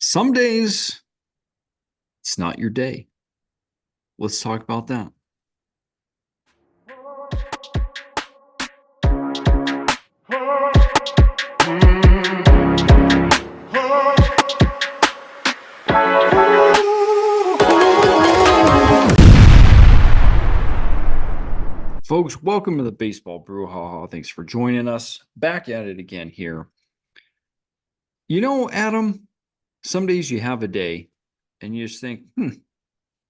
Some days it's not your day. Let's talk about that. Folks, welcome to the Baseball Brewhaha. Thanks for joining us. Back at it again here. You know, Adam, some days you have a day and you just think,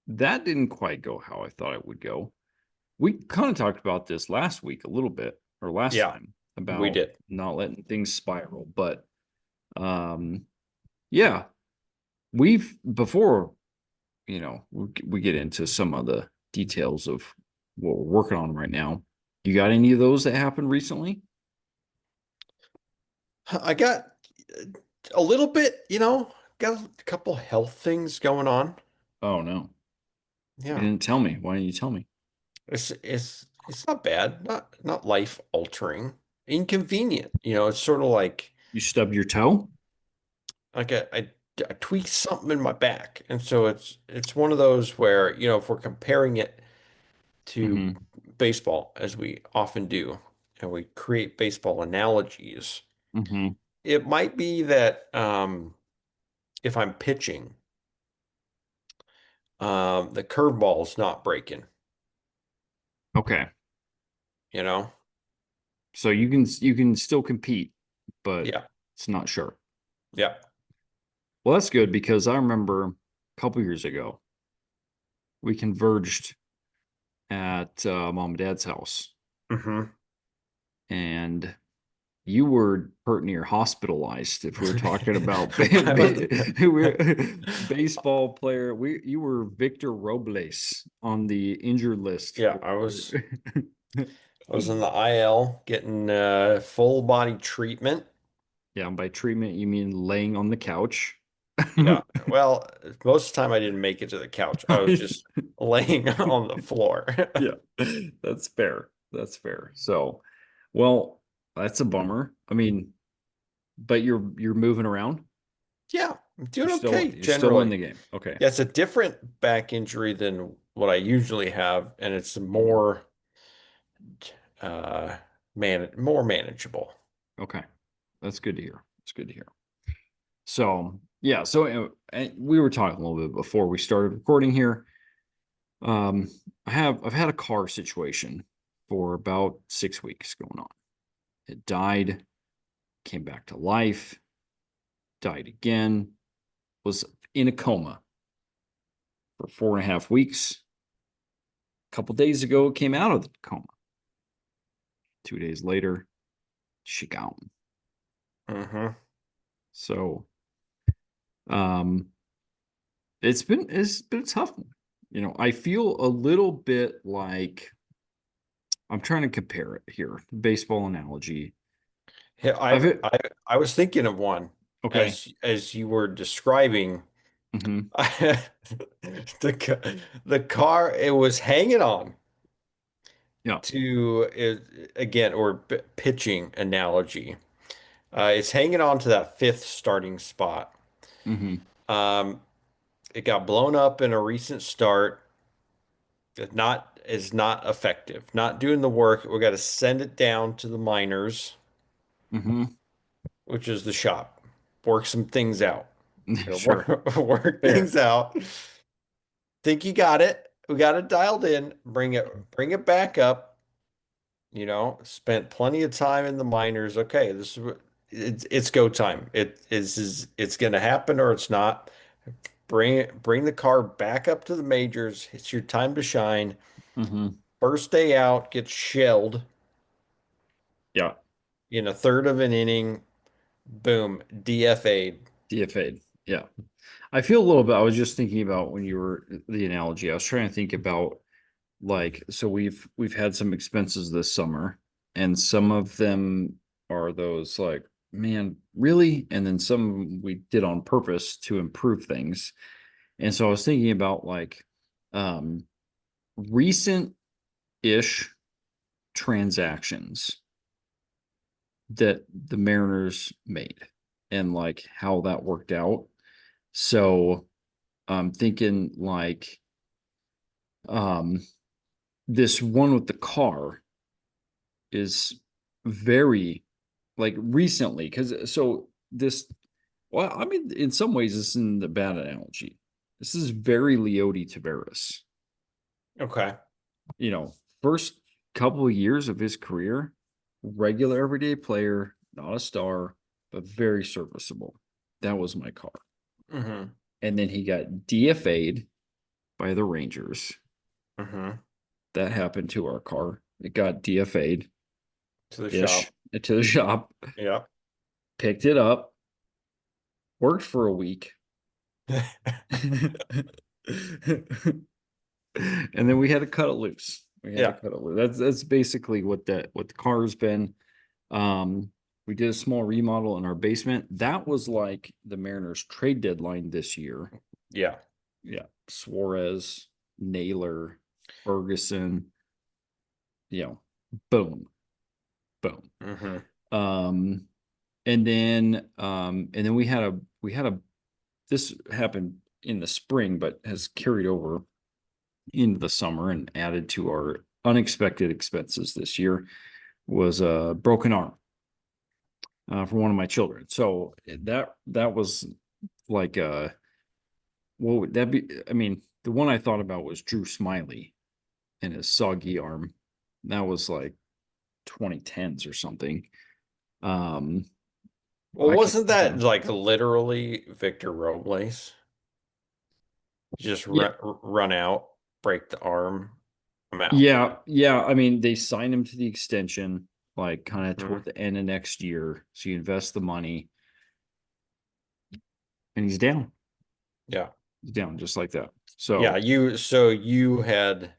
that didn't quite go how I thought it would go. We kind of talked about this last week a little bit, or last Yeah, time, we about did. not letting things spiral. But yeah, we've before, we get into some of the details of what we're working on right now. You got any of those that happened recently? I got a little bit, got a couple health things going on. Oh no, you Yeah. didn't tell me. Why didn't you tell me? It's not bad, not life altering, inconvenient. It's sort of You stubbed your toe? like I tweaked something in my back. And so it's one of those where, if we're comparing it to Mm-hmm. baseball, as we often do, and we create baseball analogies, Mm-hmm. it might be that if I'm pitching, the curveball's not breaking, Okay. you know? So you can still compete, but Yeah. it's not sure. Yeah. Well, that's good because I remember a couple years ago we converged at mom and dad's house, Hmm. and you were pretty near hospitalized. If we're talking about I was, baseball player, you were Victor Robles on the injured list yeah, I for was I was in the IL getting full body treatment. yeah, and by treatment you mean laying on the couch. Yeah. Well, most of the time I didn't make it to the couch. I was just laying on the floor. Yeah, that's fair. That's fair. So, well, that's a bummer. I mean, but you're moving around. Yeah, I'm You're doing still okay you're still in generally. the game. Okay. Yeah, it's a different back injury than what I usually have, and it's Mhm. more uh more manageable. Okay. That's good to hear. It's good to hear. So, yeah, so and we were talking a little bit before we started recording here. Um, I've had a car situation for about 6 weeks going on. It died, came back to life, died again, was in a coma for 4.5 weeks. A couple days ago, it came out of the coma. 2 days later, she gone. Hmm. So, um, it's been a tough one. I feel a little bit like I'm trying to compare it here. Baseball analogy. Yeah, I've it I was thinking of one okay. as you were describing Hmm. the car it was hanging on Yeah. to again or pitching analogy. It's hanging on to that fifth starting spot. Hmm. Um, it got blown up in a recent start. It not is not effective. Not doing the work. We got to send it down to the minors, Hmm. which is the shop. Work some things out. Sure. Work Fair. things out. Think you got it. We got it dialed in. Bring it back up. Spent plenty of time in the minors. Okay, this is it's go time. It's gonna happen or it's not. Bring the car back up to the majors. It's your time to shine. Hmm. First day out, gets shelled Yeah. in a third of an inning. Boom, DFA'd. DFA'd. Yeah. I feel a little bit. I was just thinking about when you were the analogy. I was trying to think about like so we've had some expenses this summer, and some of them are those like, man, really? And then some we did on purpose to improve things. And so I was thinking about like um recent-ish transactions that the Mariners made and like how that worked out. So I'm thinking like um this one with the car is very like recently because so this well, I mean, in some ways, this isn't a bad analogy. This is very Leody Taveras. Okay. You know, first couple of years of his career, regular everyday player, not a star, but very serviceable. That was my car. Mm-hmm. And then he got DFA'd by the Rangers. Mm-hmm. That happened to our car. It got DFA'd To the ish shop. to the shop, Yeah. picked it up, worked for a week. And then we had to cut it loose. We had to Yeah. cut it loose. That's basically what the car has been. Um, we did a small remodel in our basement. That was like the Mariners trade deadline this year. Yeah. Yeah, Suarez, Naylor, Ferguson. You know, boom, boom. Mm-hmm. Um, and then we had a this happened in the spring, but has carried over into the summer and added to our unexpected expenses this year was a broken arm for one of my children. So that was like what would that be? I mean, the one I thought about was Drew Smiley and his soggy arm. That was like 2010s or something. Um, Well, I can't wasn't think that of. like literally Victor Robles? Just Yeah, run out, break the arm, I'm out. yeah. I mean, they signed him to the extension like kind of Hmm. toward the end of next year. So you invest the money, and he's down. Yeah. He's down just like that. Yeah. So So you had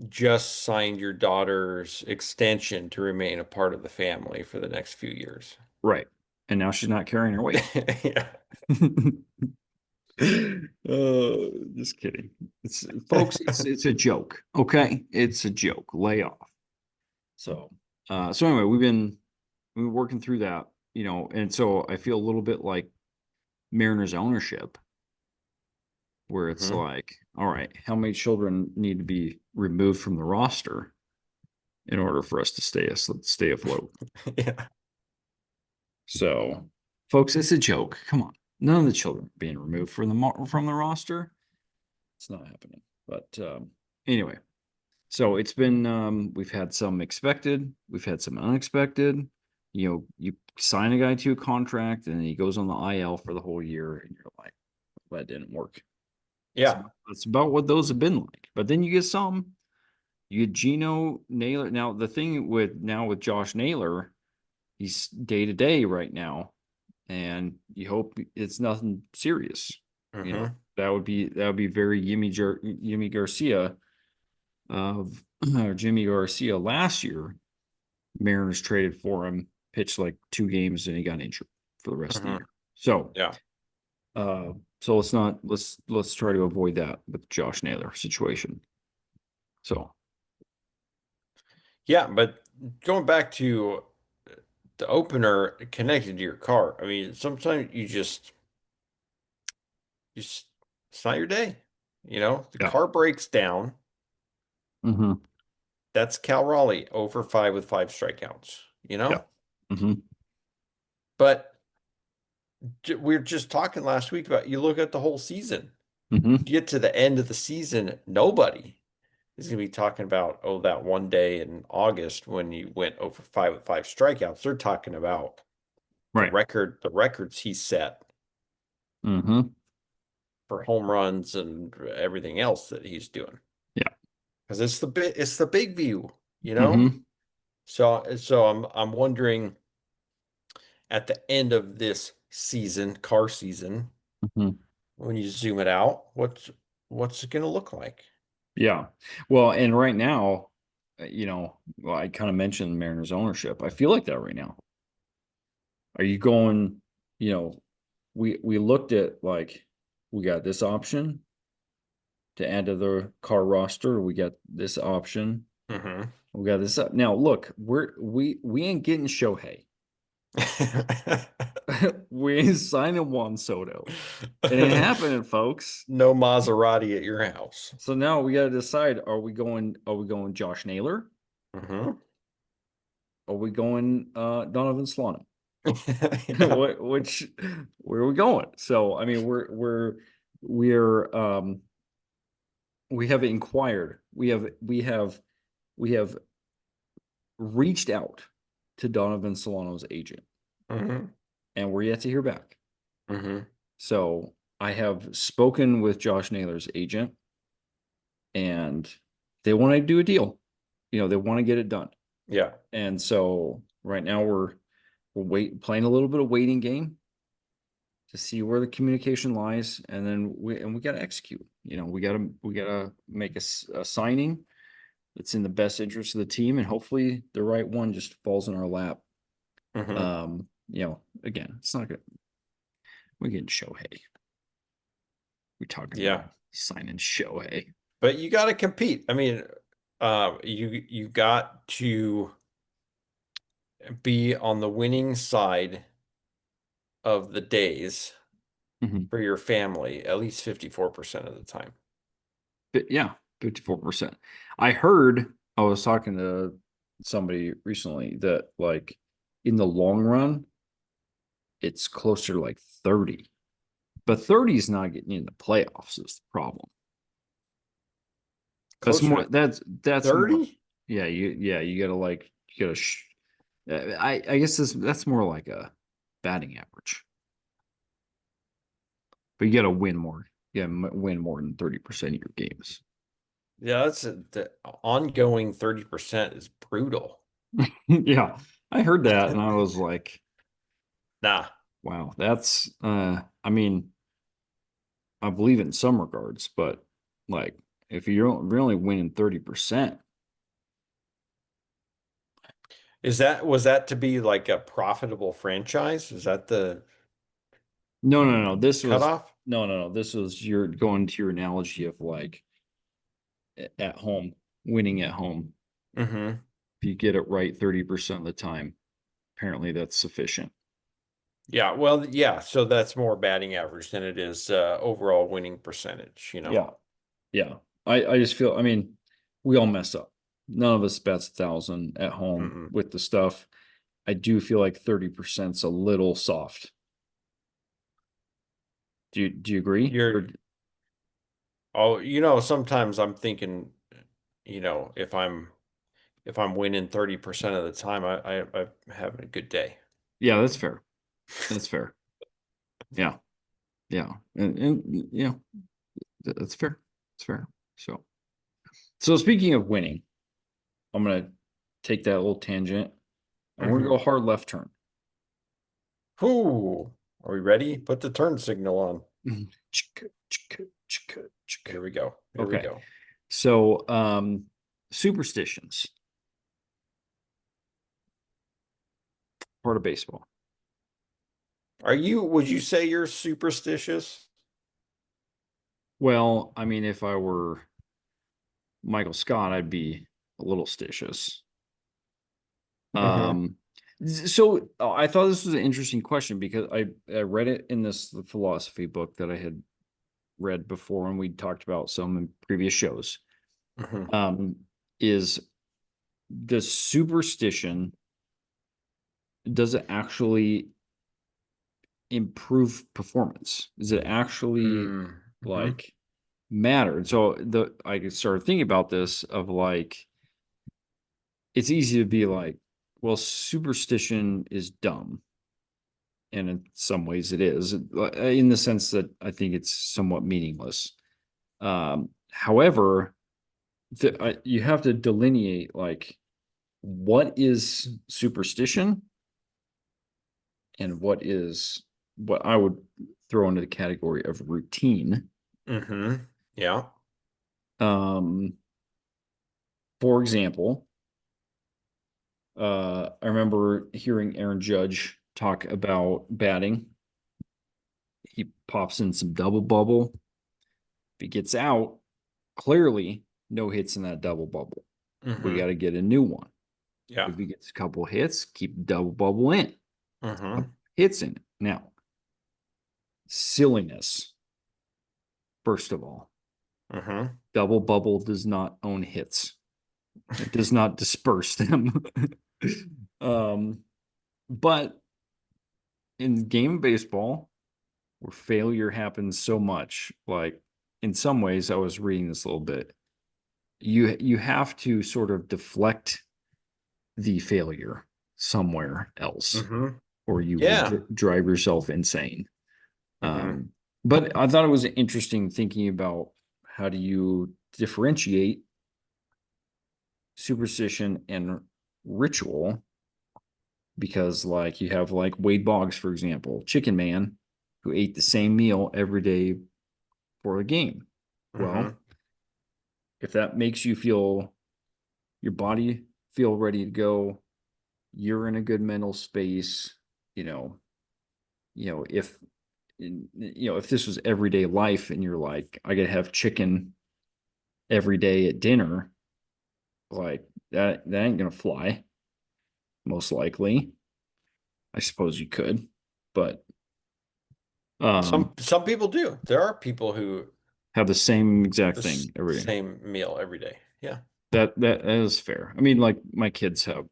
just signed your daughter's extension to remain a part of the family for the next few years. right, and now she's not carrying her weight. Yeah. Just kidding. It's folks. It's a joke. Okay, it's a joke. Lay off. So so anyway, we've been working through that, and so I feel a little bit like Mariners ownership, where it's Hmm. like, all right, how many children need to be removed from the roster in order for us to stay afloat? Yeah. So, folks, it's a joke. Come on, none of the children are being removed from the roster. It's not happening. But anyway, so it's been we've had some expected, we've had some unexpected. You sign a guy to a contract and he goes on the IL for the whole year, and you're like, well, that didn't work. Yeah. That's about what those have been like. But then you get some, you get Gino Naylor. Now the thing with Josh Naylor, he's day to day right now, and you hope it's nothing serious. Hmm. That would be very Yimi Garcia of or Jimmy Garcia last year. Mariners traded for him, pitched like 2 games, and he got injured for the rest of the Hmm. year. So Yeah. uh so let's try to avoid that with Josh Naylor situation. So Yeah. But going back to the opener connected to your car, I mean, sometimes you just, it's not your day. The yeah. car breaks down. Hmm. That's Cal Raleigh over 5 with 5 strikeouts, you Yeah. know? Hmm. But we were just talking last week about you look at the whole season. Hmm. Get to the end of the season, nobody is going to be talking about, oh, that one day in August when you went over 5 with 5 strikeouts. They're talking about Right. the records he set Hmm. for home runs and everything else that he's doing. Yeah. Because it's the big view, you know? Hmm. So I'm wondering at the end of this season, car season, Hmm. when you zoom it out, what's it going to look like? Yeah. Well, and right now, well, I kind of mentioned Mariners ownership. I feel like that right now. Are you going, you know, we looked at like we got this option to add to the car roster. We got this option. Hmm. We got this up. Now look, we ain't getting Shohei. We ain't signing Juan Soto. It ain't happening, folks. No Maserati at your house. So now we got to decide: are we going Josh Naylor? Hmm. Are we going Donovan Solano? Yeah. Which where are we going? So I mean, we're we have inquired. We have reached out to Donovan Solano's agent, Hmm. and we're yet to hear back. Hmm. So I have spoken with Josh Naylor's agent, and they want to do a deal. They want to get it done. Yeah. And so right now we're playing a little bit of waiting game to see where the communication lies, and then we got to execute. We got to make a signing that's in the best interest of the team, and hopefully the right one just falls in our lap. Hmm. Again, it's not good. We're getting Shohei. We're talking Yeah. about signing Shohei. But you got to compete. I mean, you got to be on the winning side of the days Mhm. for your family at least 54% of the time. But yeah, 54%. I was talking to somebody recently that like in the long run, it's closer to like 30. But 30 is not getting in the playoffs is the problem. That's Closer more to that's more 30? you gotta like you gotta I guess that's more like a batting average. But you gotta win more. You gotta win more than 30% of your games. Yeah, the ongoing 30% is brutal. Yeah. I heard that and I was like, Nah. wow, that's I mean, I believe it in some regards, but like if you're only winning 30%. Was that to be like a profitable franchise? Is that the No, no, no. This was cutoff? no, no, no. This was you're going to your analogy of like at home, winning at home. Hmm. If you get it right 30% of the time, apparently that's sufficient. Yeah, well, yeah, so that's more batting average than it is overall winning percentage, you know. Yeah. Yeah. I just feel, I mean, we all mess up. None of us bets 1,000 at home Mm-mm. with the stuff. I do feel like 30% is a little soft. Do you agree? You're Or oh, sometimes I'm thinking, if I'm winning 30% of the time, I'm having a good day. yeah, that's fair. That's fair. Yeah. Yeah. And yeah, that's fair. It's fair. So speaking of winning, I'm gonna take that little tangent and we're gonna Hmm. go hard left turn. Whoo, are we ready? Put the turn signal on. Chicka, chicka, chicka, chicka. Here we go. Here we Okay. go. So superstitions, part of baseball. Would you say you're superstitious? Well, I mean, if I were Michael Scott, I'd be a little stitious. Hmm. Um, so I thought this was an interesting question because I read it in this philosophy book that I had read before and we talked about some in previous shows. Hmm. Um, is the superstition, does it actually improve performance? Is it actually Hmm. like matter? And so I started thinking about this of like it's easy to be like, well, superstition is dumb. And in some ways it is, in the sense that I think it's somewhat meaningless. However, you have to delineate like what is superstition and what I would throw into the category of routine. Hmm. Yeah. Um, for example, I remember hearing Aaron Judge talk about batting. He pops in some double bubble. If he gets out, clearly no hits in that double bubble. We Hmm. got to get a new one. Yeah. If he gets a couple hits, keep the double bubble in. Mm-hmm. Hits in it. Now, silliness, first of all. Mm-hmm. Double bubble does not own hits. It does not disperse them. um, but in game of baseball, where failure happens so much, like in some ways, I was reading this a little bit. You have to sort of deflect the failure somewhere else, Mm-hmm. or you will Yeah. drive yourself insane. Mm-hmm. Um, but I thought it was interesting thinking about how do you differentiate superstition and ritual, because like you have like Wade Boggs, for example, Chicken Man, who ate the same meal every day for a game. Mm-hmm. Well, if that makes you feel your body feel ready to go, you're in a good mental space, you know, if if this was everyday life and you're like, I gotta have chicken every day at dinner, like that ain't gonna fly, most likely. I suppose you could, but Some people do. There are people who have the same exact the thing every day. same meal every day. Yeah. That is fair. I mean, like my kids have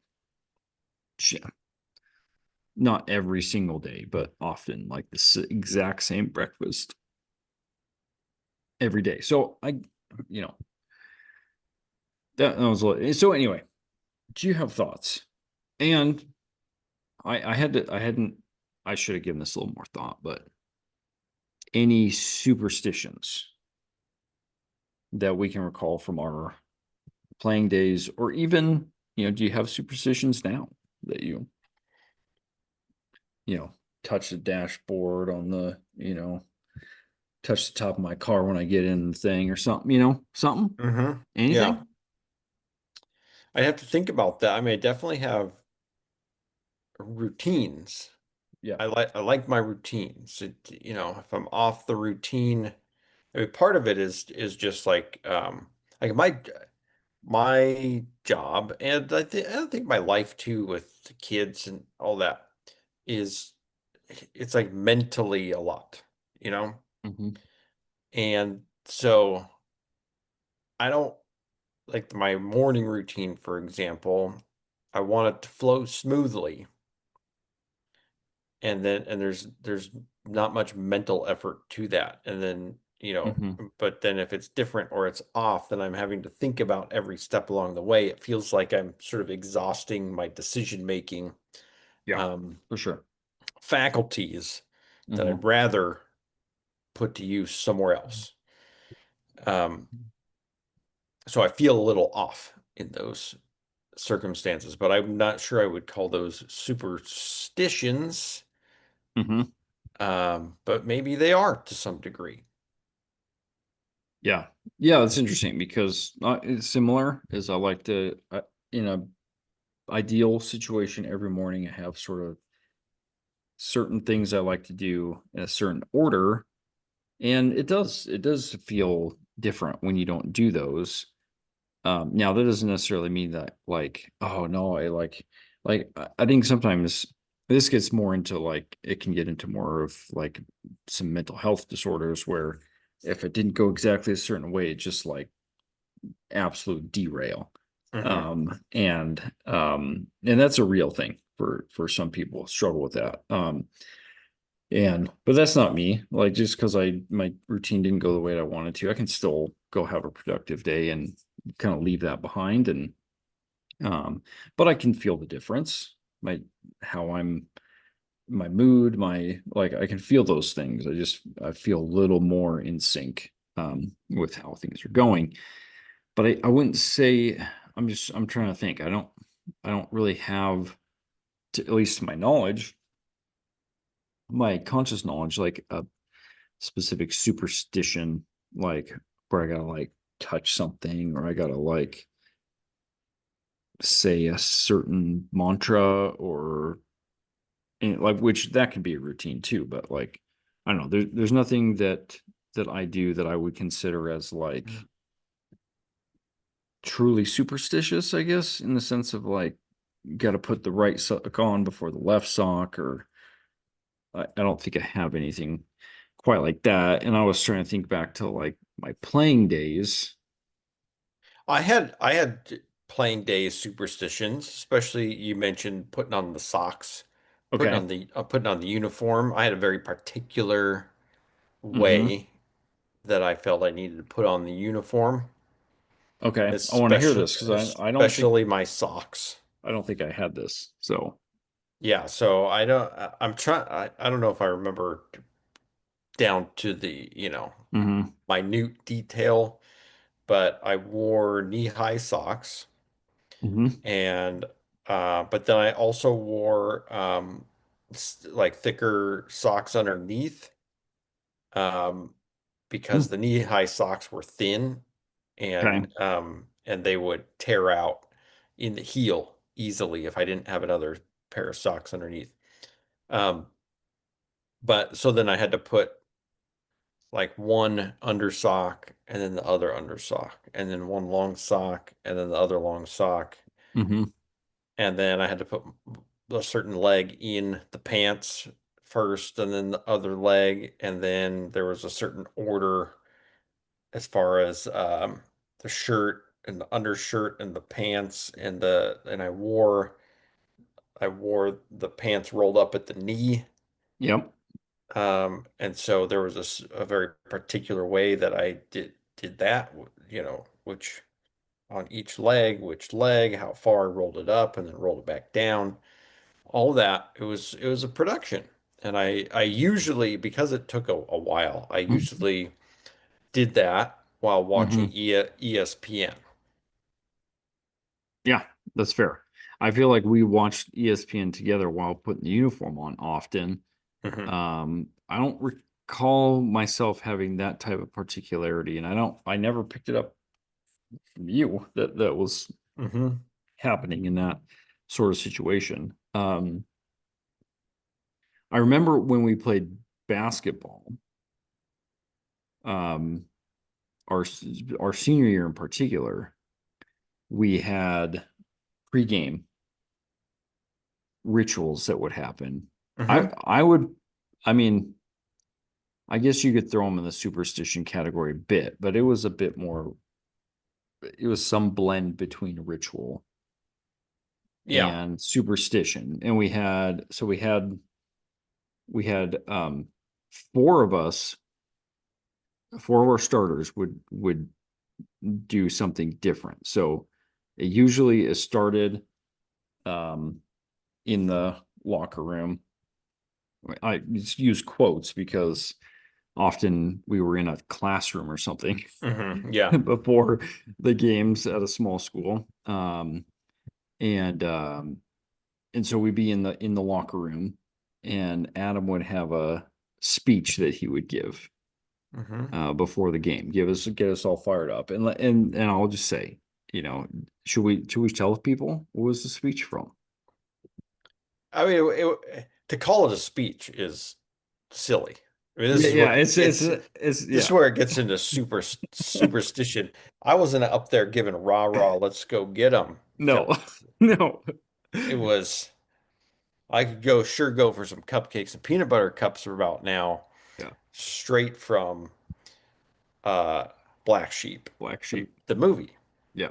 not every single day, but often like the exact same breakfast every day. So you know, that was so. Anyway, do you have thoughts? And I had to, I hadn't, I should have given this a little more thought, but any superstitions that we can recall from our playing days, or even, do you have superstitions now that you touch the dashboard on the, touch the top of my car when I get in the thing or something, something, Mm-hmm. Yeah. anything? I have to think about that. I mean, I definitely have routines. Yeah. I like my routines. If I'm off the routine, I mean, part of it is just like my job, and I think my life too with the kids and all that is it's like mentally a lot, you know? Hmm. And so I don't like my morning routine, for example, I want it to flow smoothly. And there's not much mental effort to that. And then, Hmm. but then if it's different or it's off, then I'm having to think about every step along the way. It feels like I'm sort of exhausting my decision making Yeah, um, for sure. faculties that Hmm. I'd rather put to use somewhere else. Um, so I feel a little off in those circumstances, but I'm not sure I would call those superstitions. Hmm. But maybe they are to some degree. Yeah. Yeah, that's interesting because it's similar as I like to, in a ideal situation every morning, I have sort of certain things I like to do in a certain order. And it does feel different when you don't do those. Now that doesn't necessarily mean that like, oh no, I think sometimes this gets more into like it can get into more of like some mental health disorders where if it didn't go exactly a certain way, it just like absolute derail. Hmm. And that's a real thing for some people struggle with that. And but that's not me. Like just because my routine didn't go the way I wanted to, I can still go have a productive day and kind of leave that behind. And but I can feel the difference. My how I'm my mood, my like I can feel those things. I feel a little more in sync with how things are going. But I wouldn't say I'm trying to think. I don't really have to, at least to my knowledge, my conscious knowledge, like a specific superstition, like where I gotta like touch something or I gotta like say a certain mantra or like which that could be a routine too, but like I don't know, there's nothing that I do that I would consider as Mm. like truly superstitious, I guess, in the sense of like got to put the right sock on before the left sock, or I don't think I have anything quite like that. And I was trying to think back to like my playing days. I had playing day superstitions, especially you mentioned putting on the socks, Okay. putting on the uniform. I had a very particular Mm-hmm. way that I felt I needed to put on the uniform, Okay. I want to hear especially this because especially my socks. I don't think I had this. So Yeah, so I don't I'm trying I don't know if I remember down to the, mm-hmm. minute detail, but I wore knee-high socks Mm-hmm. and but then I also wore like thicker socks underneath um because the knee-high socks were thin Okay. and they would tear out in the heel easily if I didn't have another pair of socks underneath. Um but so then I had to put like one under sock and then the other under sock and then one long sock and then the other long sock. Mm-hmm. And then I had to put a certain leg in the pants first and then the other leg. And then there was a certain order as far as the shirt and the undershirt and the pants and I wore the pants rolled up at the knee. Yep. And so there was a very particular way that I did that, which on each leg, which leg, how far I rolled it up and then rolled it back down. All that. It was a production. And I usually, because it took a while, I usually did that while watching Mm-hmm. ESPN. Yeah, that's fair. I feel like we watched ESPN together while putting the uniform on often. Hmm. I don't recall myself having that type of particularity, and I never picked it up from you that was Hmm. happening in that sort of situation. I remember when we played basketball, um, our our senior year in particular, we had pregame rituals that would happen. Hmm. I would, I mean, I guess you could throw them in the superstition category a bit, but it was a bit more, it was some blend between ritual Yeah. and superstition. And we had four of us, four of our starters would do something different. So it usually is started um in the locker room. I just use quotes because often we were in a classroom or something Yeah. before the games at a small school. And and so we'd be in the locker room, and Adam would have a speech that he would give Hmm. before the game, get us all fired up. And I'll just say, you know, should we tell people what was the speech from? I mean, to call it a speech is silly. I mean, this Yeah, is yeah, where it gets this is yeah. where it gets into superstition. I wasn't up there giving rah rah, let's go get them No, Phillies. no. It was I could go for some cupcakes and peanut butter cups about now, Yeah, straight from uh Black Sheep, black the sheep. the movie. Yeah.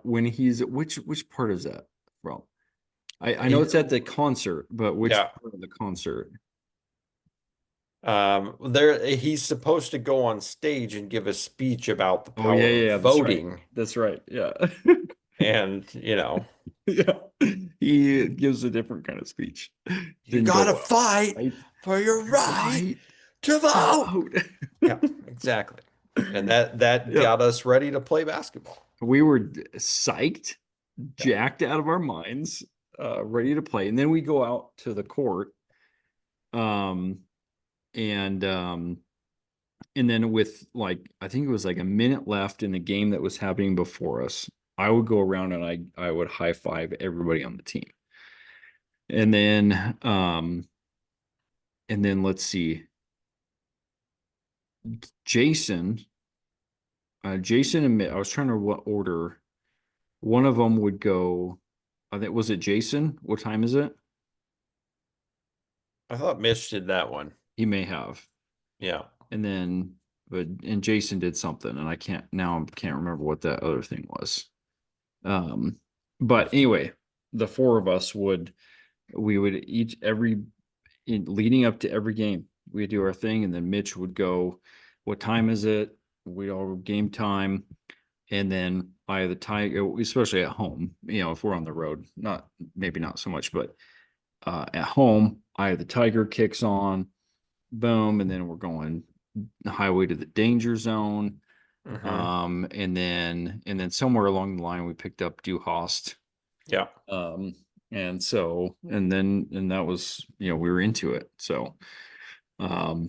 When he's which part is that from? I know He, it's at the concert, but which yeah. part of the concert? There he's supposed to go on stage and give a speech about the Oh yeah, power yeah, of yeah, that's right. voting, That's right. Yeah. and Yeah. He gives a different kind of speech you than gotta go fight fight for your your right right to to vote. vote. Yeah, exactly. And that Yeah. got us ready to play basketball. We were psyched, Yeah. jacked out of our minds, ready to play. And then we go out to the court. Um, and and then with like I think it was like a minute left in the game that was happening before us, I would go around and I would high five everybody on the team. And then let's see, Jason, Jason and I was trying to what order one of them would go I think, was it Jason? What time is it? I thought Mitch did that one. He may have. Yeah. And then, and Jason did something, and I can't remember what that other thing was. Um, but anyway, the four of us we would each leading up to every game, we'd do our thing, and then Mitch would go, "What time is it?" We'd all go, game time, and then I the time, especially at home, if we're on the road, not maybe not so much, but at home, I the Tiger kicks on, boom, and then we're going the highway to the danger zone. Hmm. And then somewhere along the line we picked up Du Hast. Yeah. Um, and that was, we were into it. So um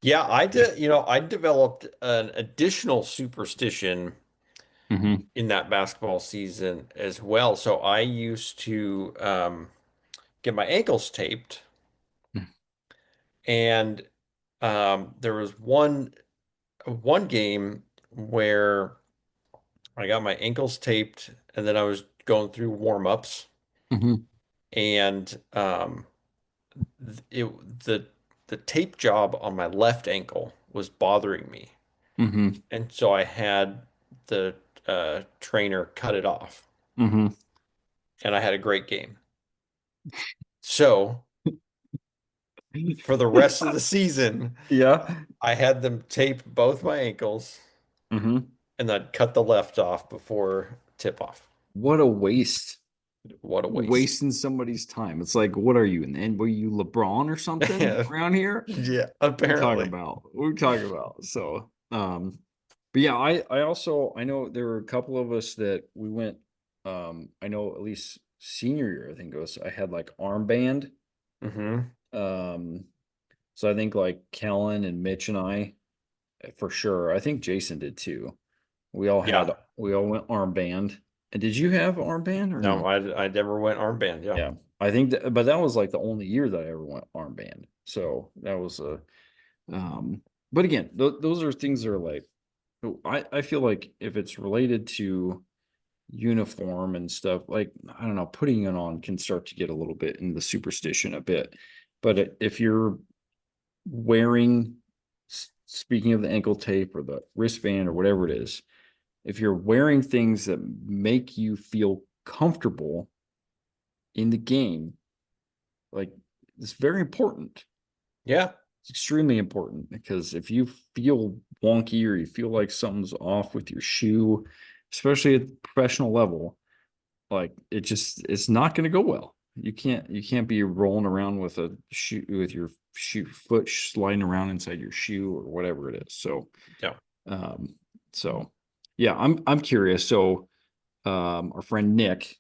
Yeah, I did, I developed an additional superstition mhm, in that basketball season as well. So I used to get my ankles taped, and there was one game where I got my ankles taped, and then I was going through warm-ups, mhm, and the tape job on my left ankle was bothering me, mhm, and so I had the trainer cut it off, mhm. and I had a great game. So for the rest of the season, Yeah. I had them tape both my ankles Mhm. and then cut the left off before tip off. What a waste. What a waste. Wasting somebody's time. It's like, what are you in the end? Were you LeBron or something Yeah, around here? yeah, What are you talking apparently. about? What are we talking about? So, but yeah, I also, I know there were a couple of us that we went, I know at least senior year, I think it was, I had like armband. Hmm. Um, so I think like Kellen and Mitch and I, for sure. I think Jason did too. Yeah. We all went armband. And did you have armband or No, no? I never went armband. Yeah. Yeah, I think that, but that was like the only year that I ever went armband. So that was um, but again, those are things that are like, I feel like if it's related to uniform and stuff, like, I don't know, putting it on can start to get a little bit in the superstition a bit. But if you're wearing, speaking of the ankle tape or the wristband or whatever it is, if you're wearing things that make you feel comfortable in the game, like, it's very important. Yeah. It's extremely important because if you feel wonky or you feel like something's off with your shoe, especially at the professional level, like, it's not going to go well. You can't be rolling around with a shoe with your shoe foot sliding around inside your shoe or whatever it is. So, Yeah. um, so yeah, I'm curious. So, our friend Nick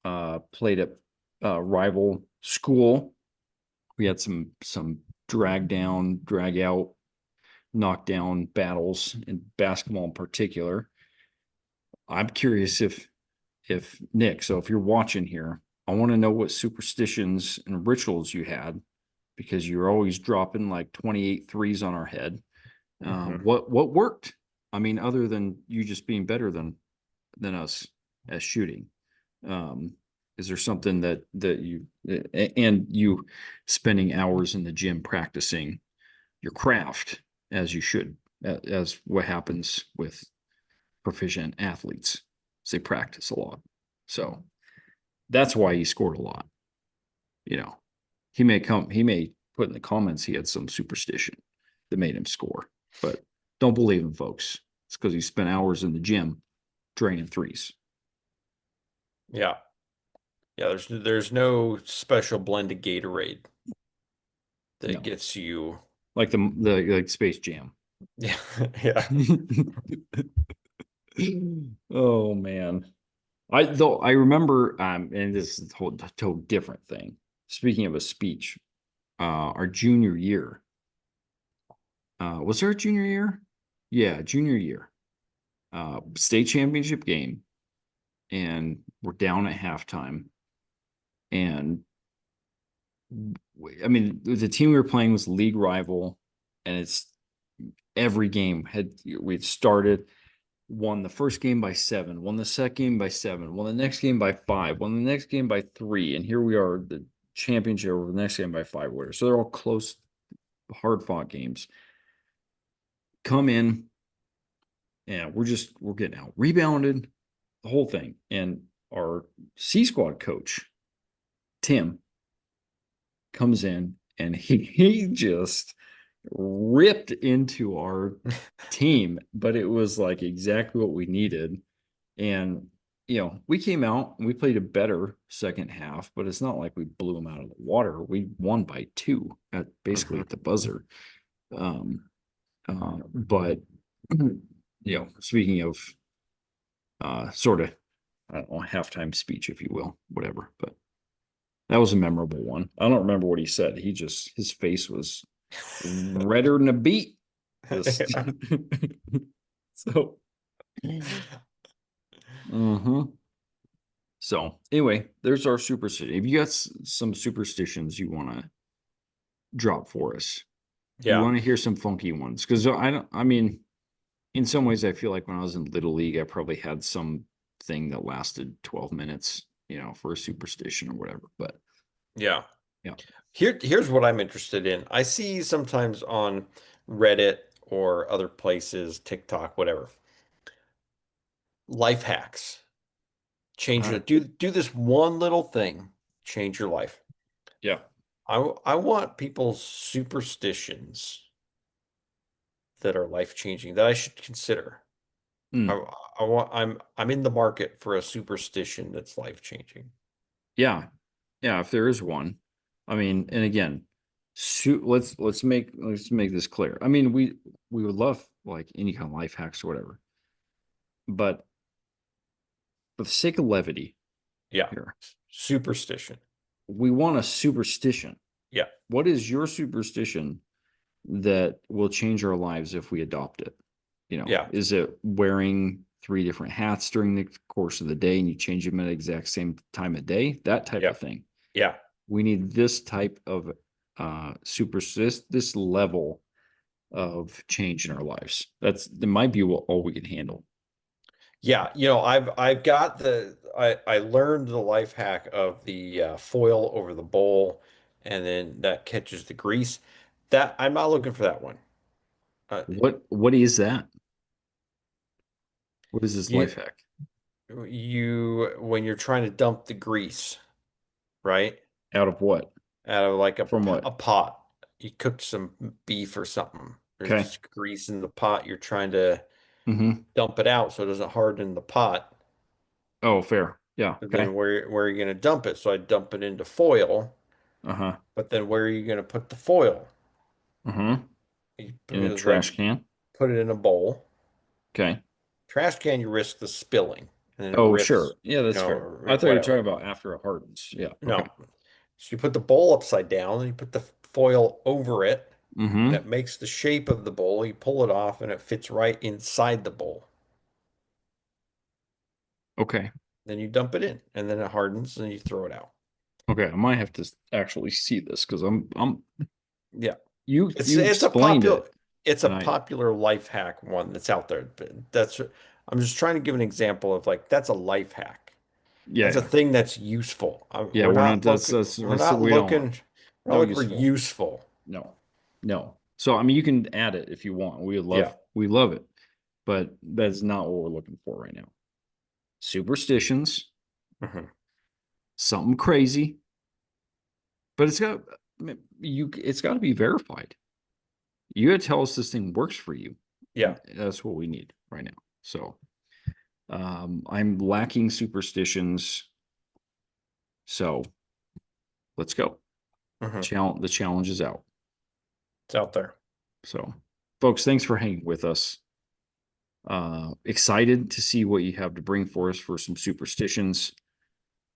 played at rival school. We had some drag down, drag out, knockdown battles in basketball in particular. I'm curious if Nick, so if you're watching here, I want to know what superstitions and rituals you had because you're always dropping like 28 threes on our head. Hmm. What worked? I mean, other than you just being better than us as shooting. Um, is there something that you and you spending hours in the gym practicing your craft as you should, as what happens with proficient athletes? They practice a lot. So that's why he scored a lot. You know, he may put in the comments he had some superstition that made him score, but don't believe him, folks. It's because he spent hours in the gym draining threes. Yeah. Yeah. There's no special blend of Gatorade that No, gets you. like the like Space Jam. Yeah. Yeah. Oh man. I remember, and this is a total different thing. Speaking of a speech, our junior year, was there a junior year? Yeah, junior year. State championship game, and we're down at halftime. And I mean, the team we were playing was league rival, and it's every game had we'd started. won the first game by 7, won the second game by 7, won the next game by 5, won the next game by 3, and here we are, the championship over the next game by 5 whatever. So they're all close, hard fought games. Come in, and we're getting out rebounded, the whole thing. And our C squad coach, Tim, comes in and he just ripped into our team, but it was like exactly what we needed. And we came out and we played a better second half, but it's not like we blew them out of the water. We won by 2 at basically at the buzzer. But speaking of sort of, I don't know, halftime speech, if you will, whatever, but that was a memorable one. I don't remember what he said. His face was redder than a beet. Just Yeah. so. So anyway, there's our superstition. If you got some superstitions you want to drop for us, we want to hear some funky ones. Because I mean, in some ways, I feel like when I was in Little League, I probably had some thing that lasted 12 minutes, for a superstition or whatever. But Yeah. yeah. Here's what I'm interested in. I see sometimes on Reddit or other places, TikTok, whatever, life hacks. Change it. Do this one little thing, change your life. Yeah. I want people's superstitions that are life changing that I should consider. I'm in the market for a superstition that's life changing. Yeah. Yeah. If there is one, I mean, and again, let's make this clear. I mean, we would love like any kind of life hacks or whatever, but for the sake of levity, Yeah. here, Superstition. we want a superstition. Yeah. What is your superstition that will change our lives if we adopt it? Yeah. Is it wearing 3 different hats during the course of the day and you change them at the exact same time of day? That type Yeah. of thing. Yeah. We need this type of this level of change in our lives. That might be all we can handle. Yeah, I've got I learned the life hack of the foil over the bowl, and then that catches the grease. That I'm not looking for that one. Uh, What is that? What is this you life hack? you when you're trying to dump the grease, right? Out of what? Out of like From a what? pot. You cooked some beef or something. Okay. There's grease in the pot. You're trying to Mm-hmm. dump it out so it doesn't harden the pot. Oh, fair. Yeah. But Okay. then where are you going to dump it? So I dump it into foil. Uh-huh. But then where are you going to put the foil? Uh-huh. In a It's like trash can. put it in a bowl. Okay. Trash can, you risk the spilling, and then it Oh, rips, sure. Yeah, that's fair. or I thought you were talking whatever. about after it hardens. Yeah. Okay. No. So you put the bowl upside down, and you put the foil over it, and Mm-hmm. it makes the shape of the bowl. You pull it off, and it fits right inside the bowl. Okay. Then you dump it in, and then it hardens, and you throw it out. Okay. I might have to actually see this because I'm Yeah. you explained it It's a and I popular life hack one that's out there. But I'm just trying to give an example of like that's a life hack. yeah, That's a yeah. thing that's useful. Yeah, we're not that's We're we don't want. not No looking for useful. useful. No. No. So I mean you can add it if you want. Yeah. We love it. But that's not what we're looking for right now. Superstitions, Mhm. something crazy, but it's got to be verified. You got to tell us this thing works for you. Yeah. That's what we need right now. So I'm lacking superstitions. So let's go. Mhm. The challenge is out. It's out there. So folks, thanks for hanging with us. Excited to see what you have to bring for us for some superstitions.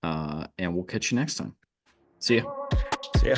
And we'll catch you next time. See ya. See ya.